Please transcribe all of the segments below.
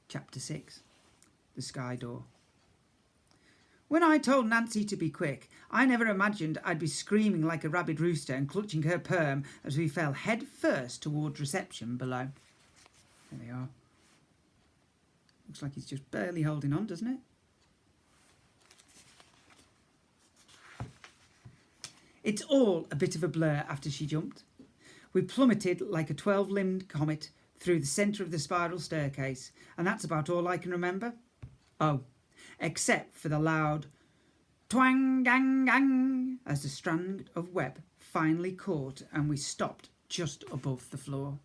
Chapter 6. The Sky Door. When I told Nancy to be quick, I never imagined I'd be screaming like a rabid rooster and clutching her perm as we fell head first towards reception below. There they are. Looks like he's just barely holding on, doesn't it? It's all a bit of a blur after she jumped. We plummeted like a 12-limbed comet through the centre of the spiral staircase, and that's about all I can remember. Oh, except for the loud twang-gang-gang as the strand of web finally caught and we stopped just above the floor.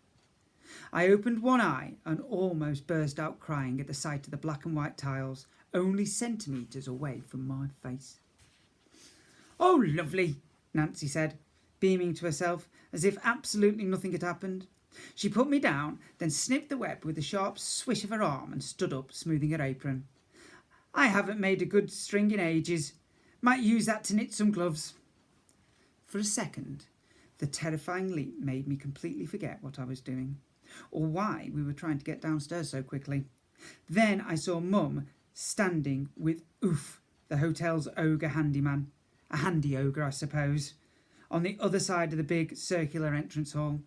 I opened one eye and almost burst out crying at the sight of the black and white tiles, only centimetres away from my face. "Oh, lovely," Nancy said, beaming to herself as if absolutely nothing had happened. She put me down, then snipped the web with a sharp swish of her arm and stood up, smoothing her apron. "I haven't made a good string in ages. Might use that to knit some gloves." For a second, the terrifying leap made me completely forget what I was doing, or why we were trying to get downstairs so quickly. Then I saw Mum standing with Oof, the hotel's ogre handyman, a handy ogre, I suppose, on the other side of the big circular entrance hall.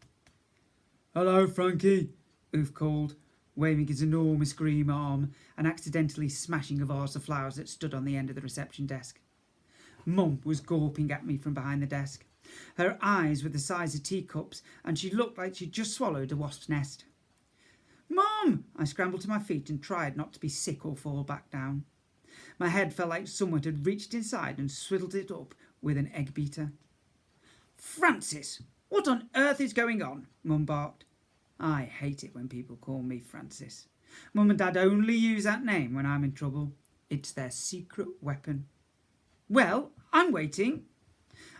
"Hello, Frankie," Oof called, waving his enormous green arm and accidentally smashing a vase of flowers that stood on the end of the reception desk. Mum was gawping at me from behind the desk. Her eyes were the size of teacups and she looked like she'd just swallowed a wasp's nest. "Mum!" I scrambled to my feet and tried not to be sick or fall back down. My head felt like someone had reached inside and swiddled it up with an egg beater. "Francis, what on earth is going on?" Mum barked. I hate it when people call me Francis. Mum and Dad only use that name when I'm in trouble. It's their secret weapon. "Well, I'm waiting."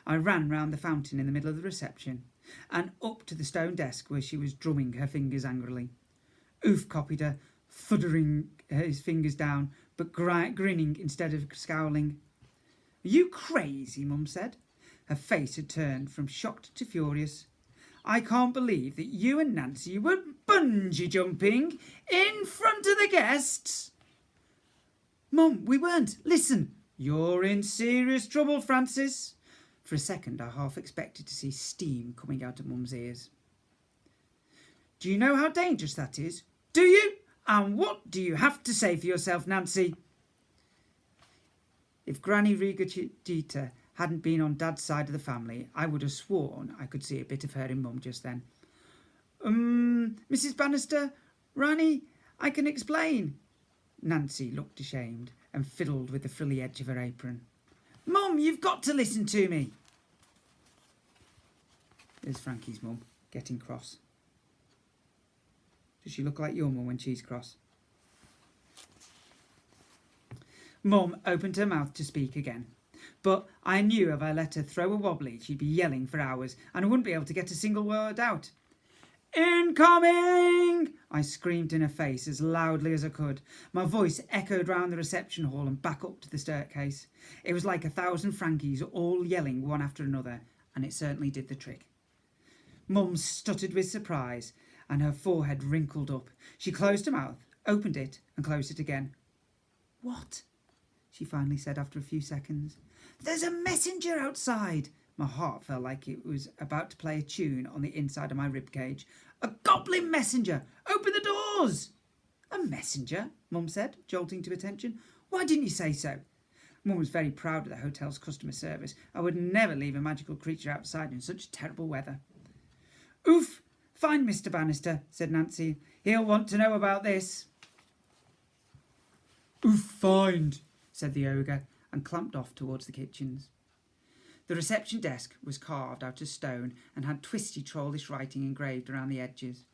I ran round the fountain in the middle of the reception and up to the stone desk where she was drumming her fingers angrily. Oof copied her, thudding his fingers down, but grinning instead of scowling. "Are you crazy?" Mum said. Her face had turned from shocked to furious. "I can't believe that you and Nancy were bungee jumping in front of the guests." "Mum, we weren't. Listen." "You're in serious trouble, Francis." For a second I half expected to see steam coming out of Mum's ears. "Do you know how dangerous that is? Do you? And what do you have to say for yourself, Nancy?" If Granny Rigogita hadn't been on Dad's side of the family, I would have sworn I could see a bit of her in Mum just then. Mrs. Bannister, Ranny, I can explain." Nancy looked ashamed and fiddled with the frilly edge of her apron. "Mum, you've got to listen to me." There's Frankie's mum, getting cross. Does she look like your mum when she's cross? Mum opened her mouth to speak again, but I knew if I let her throw a wobbly, she'd be yelling for hours, and I wouldn't be able to get a single word out. "Incoming!" I screamed in her face as loudly as I could. My voice echoed round the reception hall and back up to the staircase. It was like 1,000 Frankies all yelling one after another, and it certainly did the trick. Mum stuttered with surprise, and her forehead wrinkled up. She closed her mouth, opened it, and closed it again. "What?" she finally said after a few seconds. "There's a messenger outside." My heart felt like it was about to play a tune on the inside of my ribcage. "A goblin messenger! Open the doors!" "A messenger?" Mum said, jolting to attention. "Why didn't you say so?" Mum was very proud of the hotel's customer service. I would never leave a magical creature outside in such terrible weather. "Oof, find Mr. Bannister," said Nancy. "He'll want to know about this." "Oof, find," said the ogre, and clamped off towards the kitchens. The reception desk was carved out of stone and had twisty trollish writing engraved around the edges.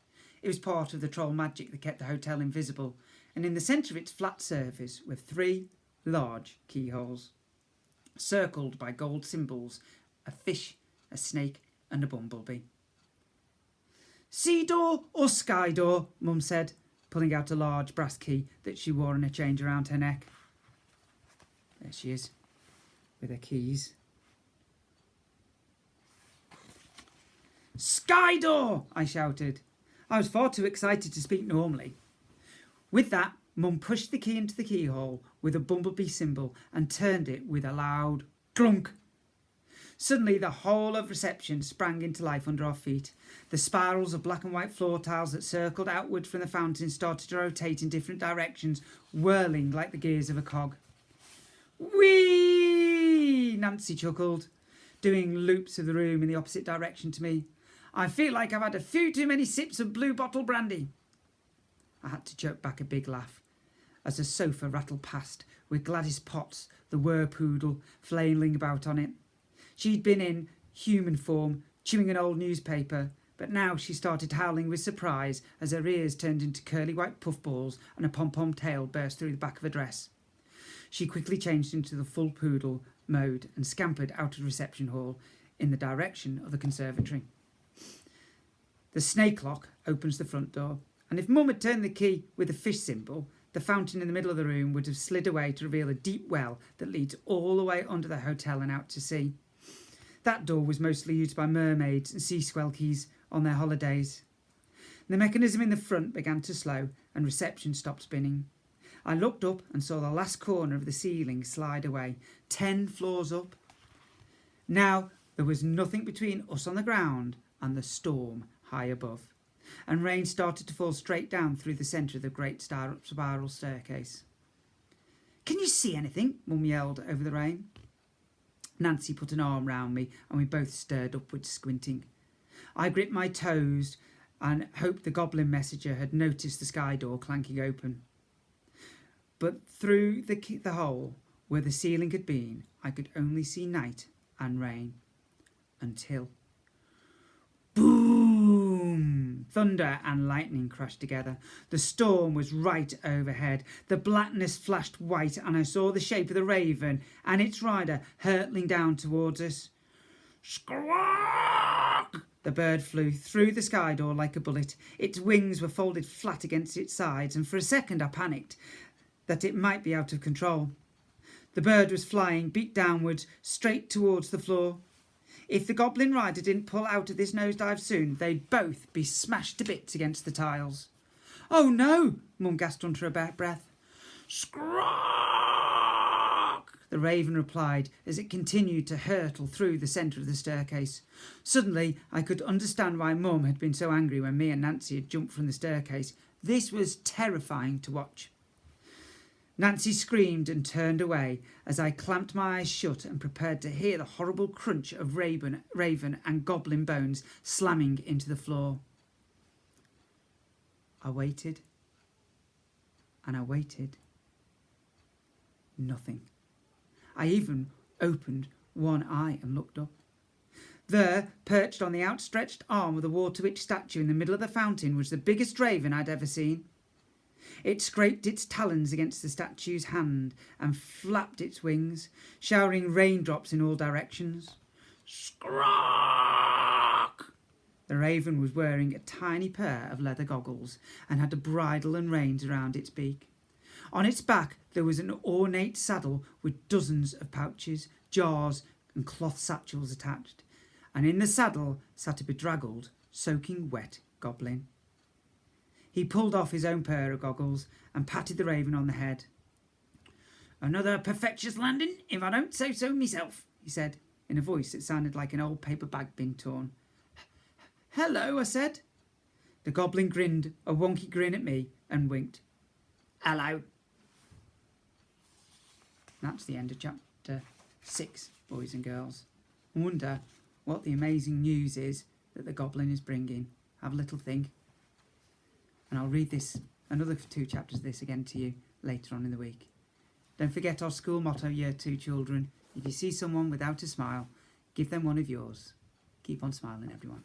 It was part of the troll magic that kept the hotel invisible, and in the centre of its flat surface were 3 large keyholes, circled by gold symbols, a fish, a snake and a bumblebee. "Sea door or sky door?" Mum said, pulling out a large brass key that she wore in a chain around her neck. There she is, with her keys. "Sky door!" I shouted. I was far too excited to speak normally. With that, Mum pushed the key into the keyhole with a bumblebee symbol and turned it with a loud clunk. Suddenly, the whole of reception sprang into life under our feet. The spirals of black and white floor tiles that circled outward from the fountain started to rotate in different directions, whirling like the gears of a cog. Whee! Nancy chuckled, doing loops of the room in the opposite direction to me. I feel like I've had a few too many sips of blue bottle brandy. I had to choke back a big laugh as the sofa rattled past with Gladys Potts, the werpoodle, flailing about on it. She'd been in human form, chewing an old newspaper, but now she started howling with surprise as her ears turned into curly white puffballs and a pom-pom tail burst through the back of her dress. She quickly changed into the full poodle mode and scampered out of the reception hall in the direction of the conservatory. The snake lock opens the front door, and if Mum had turned the key with the fish symbol, the fountain in the middle of the room would have slid away to reveal a deep well that leads all the way under the hotel and out to sea. That door was mostly used by mermaids and sea squelkies on their holidays. The mechanism in the front began to slow and reception stopped spinning. I looked up and saw the last corner of the ceiling slide away, 10 floors up. Now there was nothing between us on the ground and the storm high above, and rain started to fall straight down through the centre of the great spiral staircase. "Can you see anything?" Mum yelled over the rain. Nancy put an arm round me and we both stared upwards, squinting. I gripped my toes and hoped the goblin messenger had noticed the sky door clanking open. But through the hole where the ceiling had been, I could only see night and rain. Until... boom! Thunder and lightning crashed together. The storm was right overhead. The blackness flashed white and I saw the shape of the raven and its rider hurtling down towards us. Squawk! The bird flew through the sky door like a bullet. Its wings were folded flat against its sides, and for a second I panicked that it might be out of control. The bird was flying, beak downwards, straight towards the floor. If the goblin rider didn't pull out of this nosedive soon, they'd both be smashed to bits against the tiles. "Oh no!" Mum gasped under her breath. "Squawk!" the raven replied as it continued to hurtle through the centre of the staircase. Suddenly I could understand why Mum had been so angry when me and Nancy had jumped from the staircase. This was terrifying to watch. Nancy screamed and turned away as I clamped my eyes shut and prepared to hear the horrible crunch of raven and goblin bones slamming into the floor. I waited and I waited. Nothing. I even opened one eye and looked up. There, perched on the outstretched arm of the water witch statue in the middle of the fountain, was the biggest raven I'd ever seen. It scraped its talons against the statue's hand and flapped its wings, showering raindrops in all directions. Squawk! The raven was wearing a tiny pair of leather goggles and had a bridle and reins around its beak. On its back there was an ornate saddle with dozens of pouches, jars and cloth satchels attached, and in the saddle sat a bedraggled, soaking wet goblin. He pulled off his own pair of goggles and patted the raven on the head. "Another perfectious landing, if I don't say so myself," he said, in a voice that sounded like an old paper bag being torn. "Hello," I said. The goblin grinned a wonky grin at me and winked. "Hello." That's the end of chapter 6, boys and girls. I wonder what the amazing news is that the goblin is bringing. Have a little think. And I'll read another 2 chapters of this again to you later on in the week. Don't forget our school motto, Year 2 children. If you see someone without a smile, give them one of yours. Keep on smiling, everyone.